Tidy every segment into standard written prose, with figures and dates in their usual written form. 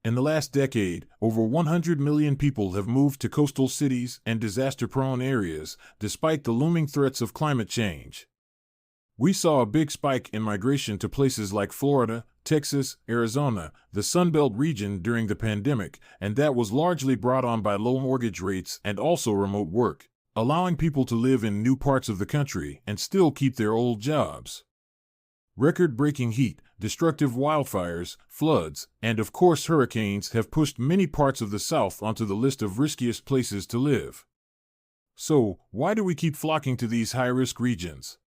In the last decade, over 100 million people have moved to coastal cities and disaster-prone areas, despite the looming threats of climate change. We saw a big spike in migration to places like Florida, Texas, Arizona, the Sunbelt region during the pandemic, and that was largely brought on by low mortgage rates and also remote work, allowing people to live in new parts of the country and still keep their old jobs. Record-breaking heat, destructive wildfires, floods, and of course hurricanes have pushed many parts of the South onto the list of riskiest places to live. So, why do we keep flocking to these high-risk regions?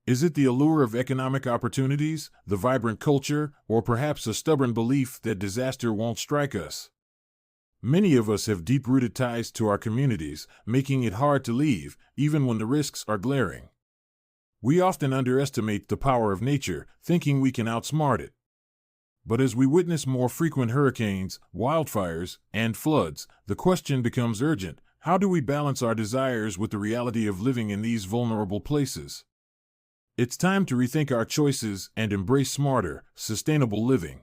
Is it the allure of economic opportunities, the vibrant culture, or perhaps a stubborn belief that disaster won't strike us? Many of us have deep-rooted ties to our communities, making it hard to leave, even when the risks are glaring. We often underestimate the power of nature, thinking we can outsmart it. But as we witness more frequent hurricanes, wildfires, and floods, the question becomes urgent: how do we balance our desires with the reality of living in these vulnerable places? It's time to rethink our choices and embrace smarter, sustainable living.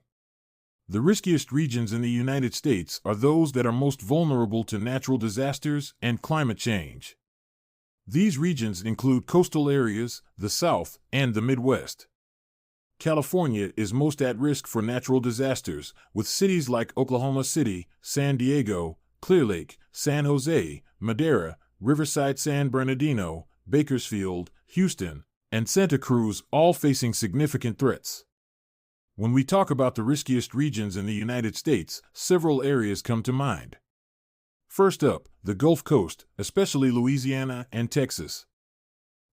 The riskiest regions in the United States are those that are most vulnerable to natural disasters and climate change. These regions include coastal areas, the South, and the Midwest. California is most at risk for natural disasters, with cities like Oklahoma City, San Diego, Clear Lake, San Jose, Madera, Riverside, San Bernardino, Bakersfield, Houston, and Santa Cruz all facing significant threats. When we talk about the riskiest regions in the United States, several areas come to mind. First up, the Gulf Coast, especially Louisiana and Texas.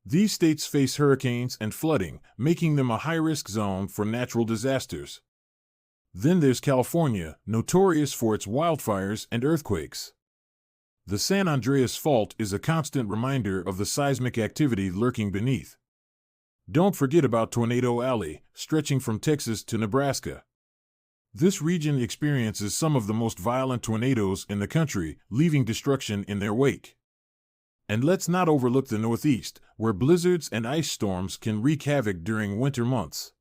These states face hurricanes and flooding, making them a high-risk zone for natural disasters. Then there's California, notorious for its wildfires and earthquakes. The San Andreas Fault is a constant reminder of the seismic activity lurking beneath. Don't forget about Tornado Alley, stretching from Texas to Nebraska. This region experiences some of the most violent tornadoes in the country, leaving destruction in their wake. And let's not overlook the Northeast, where blizzards and ice storms can wreak havoc during winter months.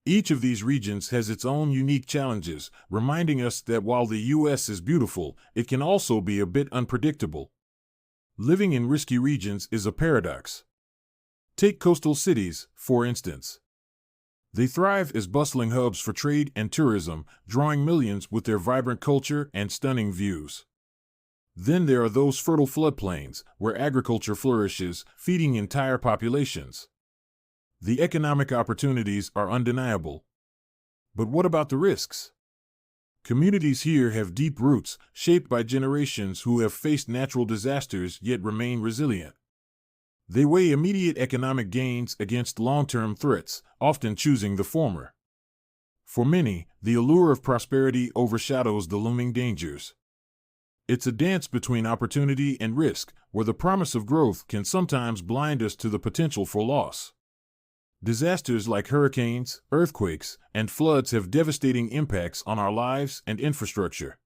Each of these regions has its own unique challenges, reminding us that while the U.S. is beautiful, it can also be a bit unpredictable. Living in risky regions is a paradox. Take coastal cities, for instance. They thrive as bustling hubs for trade and tourism, drawing millions with their vibrant culture and stunning views. Then there are those fertile floodplains, where agriculture flourishes, feeding entire populations. The economic opportunities are undeniable. But what about the risks? Communities here have deep roots, shaped by generations who have faced natural disasters yet remain resilient. They weigh immediate economic gains against long-term threats, often choosing the former. For many, the allure of prosperity overshadows the looming dangers. It's a dance between opportunity and risk, where the promise of growth can sometimes blind us to the potential for loss. Disasters like hurricanes, earthquakes, and floods have devastating impacts on our lives and infrastructure.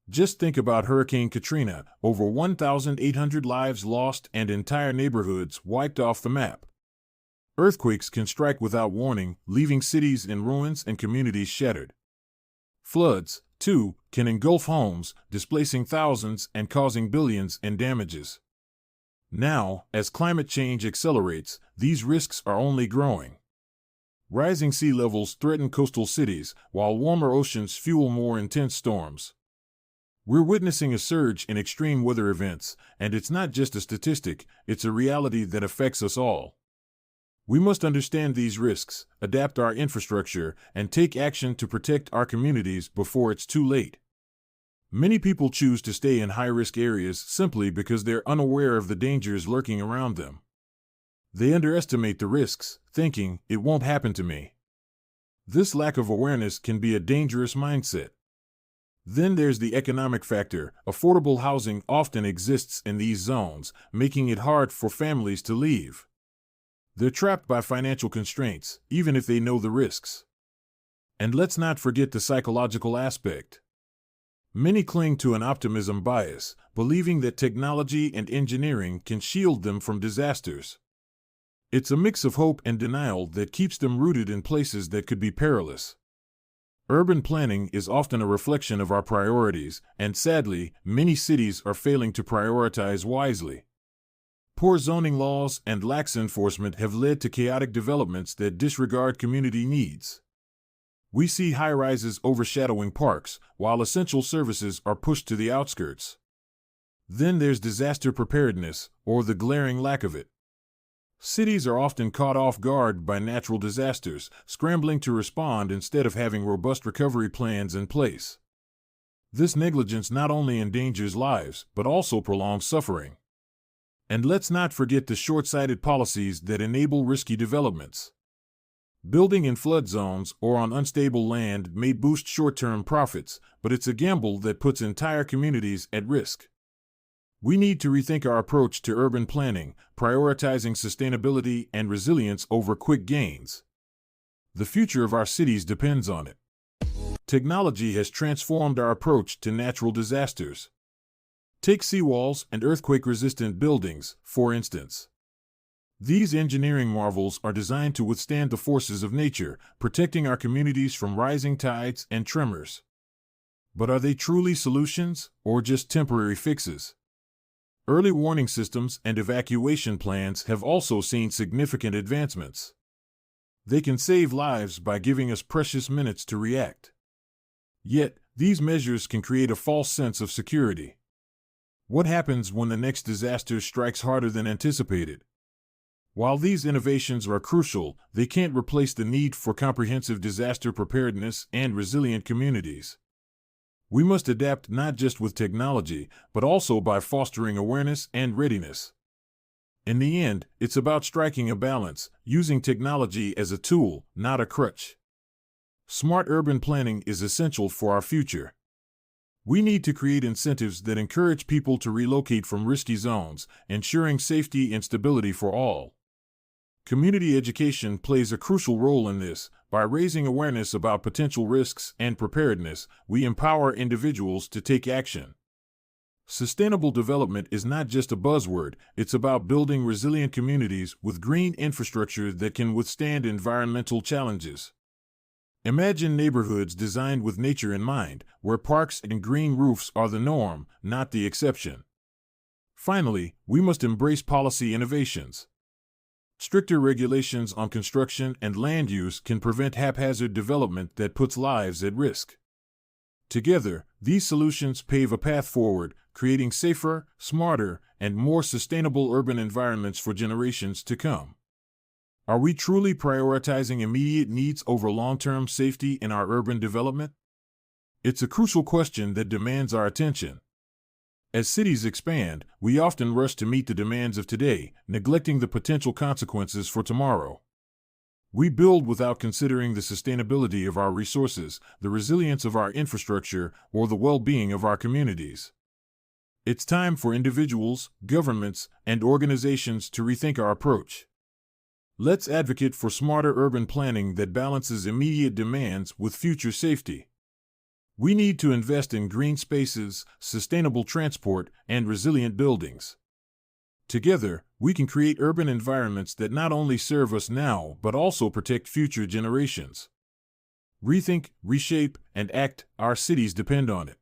Just think about Hurricane Katrina, over 1,800 lives lost and entire neighborhoods wiped off the map. Earthquakes can strike without warning, leaving cities in ruins and communities shattered. Floods, too, can engulf homes, displacing thousands and causing billions in damages. Now, as climate change accelerates, these risks are only growing. Rising sea levels threaten coastal cities, while warmer oceans fuel more intense storms. We're witnessing a surge in extreme weather events, and it's not just a statistic, it's a reality that affects us all. We must understand these risks, adapt our infrastructure, and take action to protect our communities before it's too late. Many people choose to stay in high-risk areas simply because they're unaware of the dangers lurking around them. They underestimate the risks, thinking, "It won't happen to me." This lack of awareness can be a dangerous mindset. Then there's the economic factor. Affordable housing often exists in these zones, making it hard for families to leave. They're trapped by financial constraints, even if they know the risks. And let's not forget the psychological aspect. Many cling to an optimism bias, believing that technology and engineering can shield them from disasters. It's a mix of hope and denial that keeps them rooted in places that could be perilous. Urban planning is often a reflection of our priorities, and sadly, many cities are failing to prioritize wisely. Poor zoning laws and lax enforcement have led to chaotic developments that disregard community needs. We see high-rises overshadowing parks, while essential services are pushed to the outskirts. Then there's disaster preparedness, or the glaring lack of it. Cities are often caught off guard by natural disasters, scrambling to respond instead of having robust recovery plans in place. This negligence not only endangers lives, but also prolongs suffering. And let's not forget the short-sighted policies that enable risky developments. Building in flood zones or on unstable land may boost short-term profits, but it's a gamble that puts entire communities at risk. We need to rethink our approach to urban planning, prioritizing sustainability and resilience over quick gains. The future of our cities depends on it. Technology has transformed our approach to natural disasters. Take seawalls and earthquake-resistant buildings, for instance. These engineering marvels are designed to withstand the forces of nature, protecting our communities from rising tides and tremors. But are they truly solutions, or just temporary fixes? Early warning systems and evacuation plans have also seen significant advancements. They can save lives by giving us precious minutes to react. Yet, these measures can create a false sense of security. What happens when the next disaster strikes harder than anticipated? While these innovations are crucial, they can't replace the need for comprehensive disaster preparedness and resilient communities. We must adapt not just with technology, but also by fostering awareness and readiness. In the end, it's about striking a balance, using technology as a tool, not a crutch. Smart urban planning is essential for our future. We need to create incentives that encourage people to relocate from risky zones, ensuring safety and stability for all. Community education plays a crucial role in this. By raising awareness about potential risks and preparedness, we empower individuals to take action. Sustainable development is not just a buzzword, it's about building resilient communities with green infrastructure that can withstand environmental challenges. Imagine neighborhoods designed with nature in mind, where parks and green roofs are the norm, not the exception. Finally, we must embrace policy innovations. Stricter regulations on construction and land use can prevent haphazard development that puts lives at risk. Together, these solutions pave a path forward, creating safer, smarter, and more sustainable urban environments for generations to come. Are we truly prioritizing immediate needs over long-term safety in our urban development? It's a crucial question that demands our attention. As cities expand, we often rush to meet the demands of today, neglecting the potential consequences for tomorrow. We build without considering the sustainability of our resources, the resilience of our infrastructure, or the well-being of our communities. It's time for individuals, governments, and organizations to rethink our approach. Let's advocate for smarter urban planning that balances immediate demands with future safety. We need to invest in green spaces, sustainable transport, and resilient buildings. Together, we can create urban environments that not only serve us now, but also protect future generations. Rethink, reshape, and act, our cities depend on it.